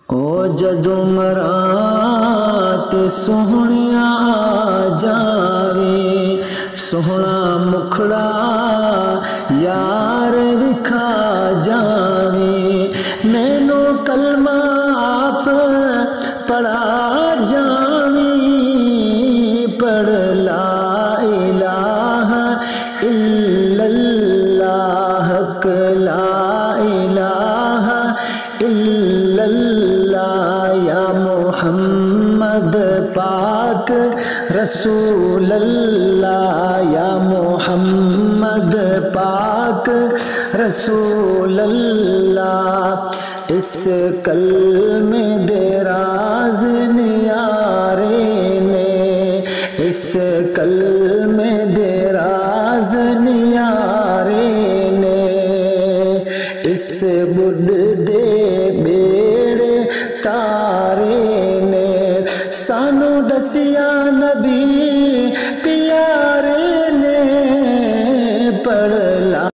او جدوں مرات سوہنیا جاوے سوہنا مکھڑا یار وکھا جاوے مینوں کلمہ آپ پڑھا جاوے پڑھ لا الہ الا اللہ حق لا الہ الا اللہ یا محمد پاک رسول اللہ یا محمد پاک رسول اللہ اس کلمے دے راز نیارے نے اس کلمے دے راز نیارے نے اس بڈھے بیڑے تارے نے سانو دسیا نبی